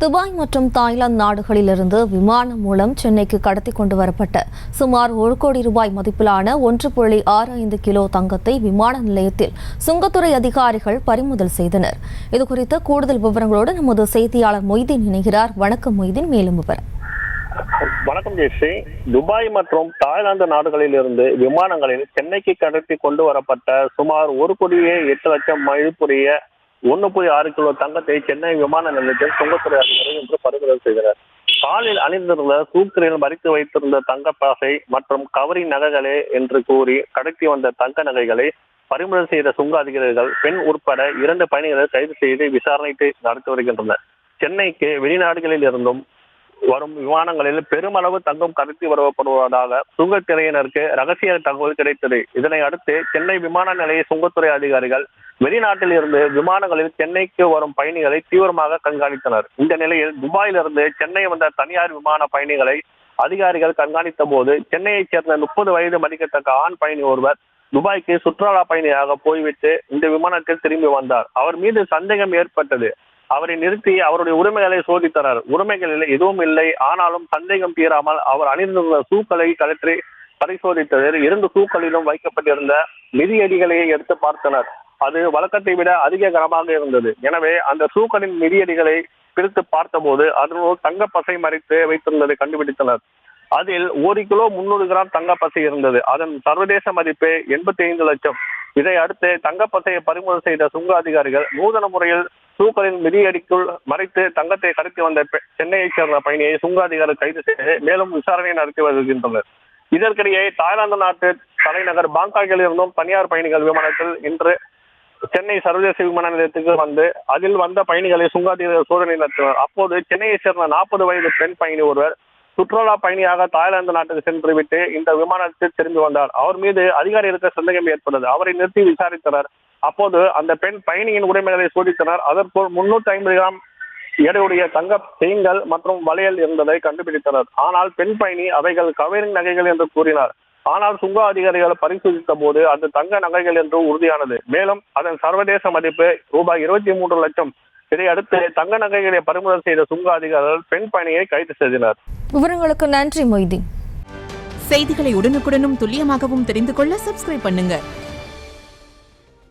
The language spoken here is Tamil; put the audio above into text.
துபாய் மற்றும் தாய்லாந்து நாடுகளிலிருந்து விமானம் மூலம் சென்னைக்கு கடத்தி கொண்டு வரப்பட்ட சுமார் 1 கோடி ரூபாய் மதிப்பிலான 1.65 கிலோ தங்கத்தை விமான நிலையத்தில் சுங்கத்துறை அதிகாரிகள் பறிமுதல் செய்தனர். இதுகுறித்த கூடுதல் விவரங்களோடு நமது செய்தியாளர் மொய்தீன் இணைகிறார். வணக்கம் மொய்தீன், மேலும் விவரம். வணக்கம் ஜெயஸ்ரீ. துபாய் மற்றும் தாய்லாந்து நாடுகளில் இருந்து விமானங்களில் சென்னைக்கு கடத்தி கொண்டு வரப்பட்ட சுமார் 1,08,00,000 மதிப்புடைய 1.6 கிலோ தங்கத்தை சென்னை விமான நிலையத்தில் சுங்கத்துறை அதிகாரிகள் இன்று பறிமுதல் செய்தனர். காலில் அணிந்திருந்த சூக்கரில் மறித்து வைத்திருந்த தங்கப்பாசை மற்றும் கவரி நகைகளே என்று கூறி கடத்தி வந்த தங்க நகைகளை பறிமுதல் செய்த சுங்க அதிகாரிகள் பெண் உட்பட 2 பயணிகளை கைது செய்து விசாரணை நடத்தி வருகின்றனர். சென்னைக்கு வெளிநாடுகளில் இருந்தும் வரும் விமானங்களில் பெருமளவு தங்கம் கடத்தி வரப்படுவதாக சுங்கத்துறையினருக்கு ரகசிய தகவல் கிடைத்தது. இதனை அடுத்து சென்னை விமான நிலைய சுங்கத்துறை அதிகாரிகள் வெளிநாட்டில் இருந்து விமானங்களில் சென்னைக்கு வரும் பயணிகளை தீவிரமாக கண்காணித்தனர். இந்த நிலையில் துபாயிலிருந்து சென்னை வந்த தனியார் விமான பயணிகளை அதிகாரிகள் கண்காணித்த போது சென்னையைச் சேர்ந்த 30 வயது மதிக்கத்தக்க ஆண் பயணி ஒருவர் துபாய்க்கு சுற்றுலா பயணியாக போய்விட்டு இந்த விமானத்தில் திரும்பி வந்தார். அவர் மீது சந்தேகம் ஏற்பட்டது. அவரை நிறுத்தி அவருடைய உரிமைகளை சோதித்தனர். உரிமைகளில் எதுவும் இல்லை. ஆனாலும் சந்தேகம் தீராமல் அவர் அணிந்திருந்த சூக்களை கழற்றி பரிசோதித்ததில் 2 சூக்களிலும் வைக்கப்பட்டிருந்த மிதியடிகளை எடுத்து பார்த்தனர். அது வழக்கத்தை விட அதிக கனமாக இருந்தது. எனவே அந்த சூக்களின் மிதியடிகளை பிரித்து பார்த்தபோது அதனுள் தங்கப்பசை மறைத்து வைத்திருந்ததை கண்டுபிடித்தனர். அதில் 1 கிலோ 300 கிராம் தங்கப்பசை இருந்தது. அதன் சர்வதேச மதிப்பு 85 லட்சம். இதை அடுத்து தங்கப்பசையை பறிமுதல் செய்த சுங்க அதிகாரிகள் நூதன முறையில் சூக்களின் மிதியடிக்குள் மறைத்து தங்கத்தை கடத்தி வந்த சென்னையைச் சேர்ந்த பயணியை சுங்க அதிகாரிகள் கைது செய்து மேலும் விசாரணை நடத்தி வருகின்றனர். இதற்கிடையே தாய்லாந்து நாட்டு தலைநகர் பாங்காக்கில் இருந்தும் தனியார் பயணிகள் விமானத்தில் இன்று சென்னை சர்வதேச விமான நிலையத்துக்கு வந்து அதில் வந்த பயணிகளை சுங்க அதிகாரிகள் சோதனை நடத்தினர். அப்போது சென்னையைச் சேர்ந்த 40 வயது பெண் பயணி ஒருவர் சுற்றுலா பயணியாக தாய்லாந்து நாட்டுக்கு சென்று விட்டு இந்த விமானத்தில் திரும்பி வந்தார். அவர் மீது அதிகாரிகளுக்கு சந்தேகம் ஏற்பட்டது. அவரை நிறுத்தி விசாரித்தனர். அப்போது அந்த பெண் பயணியின் உடைமைகளை சோதித்தனர். அதற்குள் 350 கிராம் எடையுடைய தங்க செயின்கள் மற்றும் வளையல் இருந்ததை கண்டுபிடித்தனர். ஆனால் பெண் பயணி அவைகள் கவரிங் நகைகள் என்று கூறினார். ஆனால் சுங்க அதிகாரிகள் பரிசோதித்த போது அந்த தங்க நகைகள் என்று உறுதியானது. மேலும் அதன் சர்வதேச மதிப்பு ரூபாய் 23 லட்சம். இதை அடுத்து தங்க நகைகளை பறிமுதல் செய்த சுங்க அதிகாரிகள் பெண் பயணியை கைது செய்தனர். விவரங்களுக்கு நன்றி மொய்தீன். செய்திகளை உடனுக்குடனும் துல்லியமாகவும் தெரிந்து கொள்ள சப்ஸ்கிரைப் பண்ணுங்க.